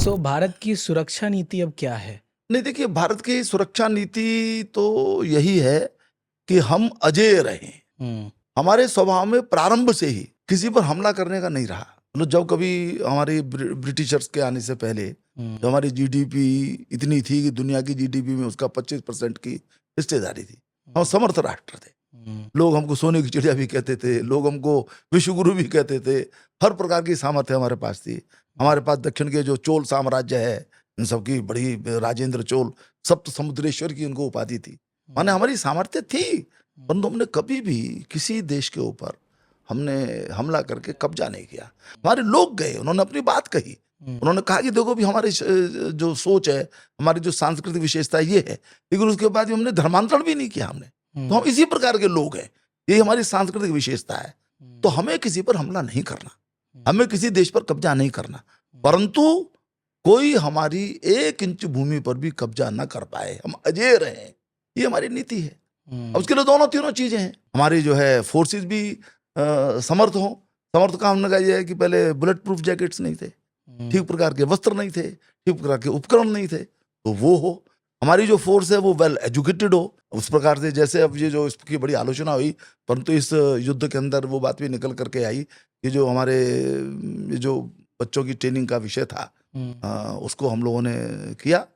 सो भारत की सुरक्षा नीति अब क्या है? नहीं, देखिए, भारत की सुरक्षा नीति तो यही है कि हम अजेय रहें। हुँ, हमारे स्वभाव में प्रारंभ से ही किसी पर हमला करने का नहीं रहा। मतलब जब कभी हमारे ब्रिटिशर्स के आने से पहले हुँ, जो हमारी जीडीपी इतनी थी कि दुनिया की जीडीपी में उसका 25% की हिस्सेदारी थी। हम हुँ, समर्थ राष्ट्र थे। हुँ, लोग हमको सोने की चिड़िया भी कहते थे, लोग हमको विश्वगुरु भी कहते थे। हर प्रकार की सामर्थ्य हमारे पास थी। हमारे पास दक्षिण के जो चोल साम्राज्य है, इन सबकी बड़ी राजेंद्र चोल, सप्त समुद्रेश्वर की उनको उपाधि थी। माने हुँ, हमारी सामर्थ्य थी, परंतु हमने कभी भी किसी देश के ऊपर हमने हमला करके कब्जा नहीं किया। हमारे लोग गए, उन्होंने अपनी बात कही। हुँ, उन्होंने कहा कि देखो भी हमारी जो सोच है, हमारी जो सांस्कृतिक विशेषता ये है, लेकिन उसके बाद भी हमने धर्मांतरण भी नहीं किया हमने। तो हुँ, हम इसी प्रकार के लोग हैं। यही हमारी सांस्कृतिक विशेषता है। तो हुँ, हमें किसी पर हमला नहीं करना, हुँ, हमें किसी देश पर कब्जा नहीं करना, परंतु कोई हमारी 1 इंच भूमि पर भी कब्जा ना कर पाए, हम अजेय रहें, ये हमारी नीति है। अब हुँ, उसके लिए दोनों तीनों चीज़ें हैं। हमारी जो है फोर्सेस भी समर्थ हों। समर्थ का हमने कहा ये है कि पहले बुलेट प्रूफ जैकेट्स नहीं थे, हुँ, ठीक प्रकार के वस्त्र नहीं थे, ठीक प्रकार के उपकरण नहीं थे, तो वो हो। हमारी जो फ़ोर्स है वो वेल एजुकेटेड हो, उस प्रकार से जैसे अब ये जो इसकी बड़ी आलोचना हुई, परंतु इस युद्ध के अंदर वो बात भी निकल कर के आई कि जो हमारे ये जो बच्चों की ट्रेनिंग का विषय था, हुँ, उसको हम लोगों ने किया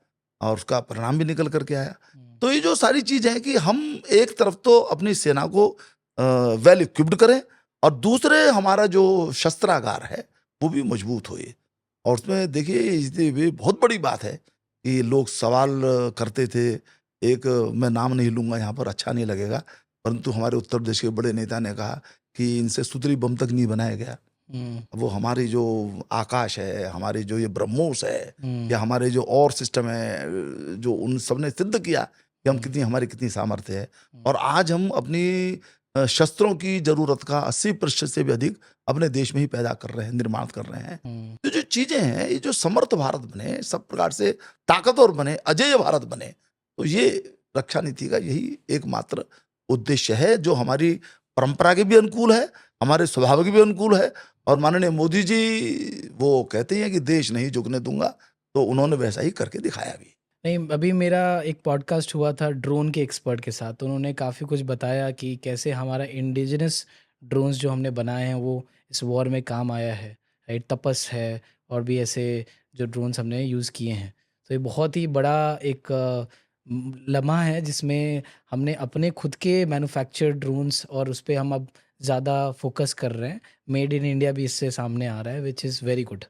और उसका परिणाम भी निकल कर के आया। हुँ, तो ये जो सारी चीज़ है कि हम एक तरफ तो अपनी सेना को वेल इक्विप्ड करें और दूसरे हमारा जो शस्त्रागार है, वो भी मजबूत होए। और उसमें देखिए ये बहुत बड़ी बात है कि लोग सवाल करते थे। एक मैं नाम नहीं लूँगा यहाँ पर, अच्छा नहीं लगेगा, परंतु हमारे उत्तर प्रदेश के बड़े नेता ने कहा कि इनसे सुतली बम तक नहीं बनाया गया। हुँ, वो हमारी जो आकाश है, हमारी जो ये ब्रह्मोस है हुँ, या हमारे जो और सिस्टम है, जो उन सब ने सिद्ध किया कि हम हुँ, कितनी हमारी कितनी सामर्थ्य है। हुँ, और आज हम अपनी शस्त्रों की ज़रूरत का 80% से भी अधिक अपने देश में ही पैदा कर रहे हैं, निर्माण कर रहे हैं। हुँ, तो जो चीज़ें हैं, ये जो समर्थ भारत बने, सब प्रकार से ताकतवर बने, अजेय भारत बने, तो ये रक्षा नीति का यही एकमात्र उद्देश्य है, जो हमारी परंपरा के भी अनुकूल है, हमारे स्वभाव के भी अनुकूल है। और माननीय मोदी जी वो कहते हैं कि देश नहीं झुकने दूँगा, तो उन्होंने वैसा ही करके दिखाया भी। नहीं, अभी मेरा एक पॉडकास्ट हुआ था ड्रोन के एक्सपर्ट के साथ, तो उन्होंने काफ़ी कुछ बताया कि कैसे हमारा इंडिजिनस ड्रोन्स जो हमने बनाए हैं वो इस वॉर में काम आया है, राइट? तपस है और भी ऐसे जो ड्रोन्स हमने यूज़ किए हैं। तो ये बहुत ही बड़ा एक लम्हा है जिसमें हमने अपने खुद के मैन्युफैक्चर्ड ड्रोन्स और उस पे हम अब ज़्यादा फोकस कर रहे हैं। मेड इन इंडिया भी इससे सामने आ रहा है, व्हिच इज़ वेरी गुड।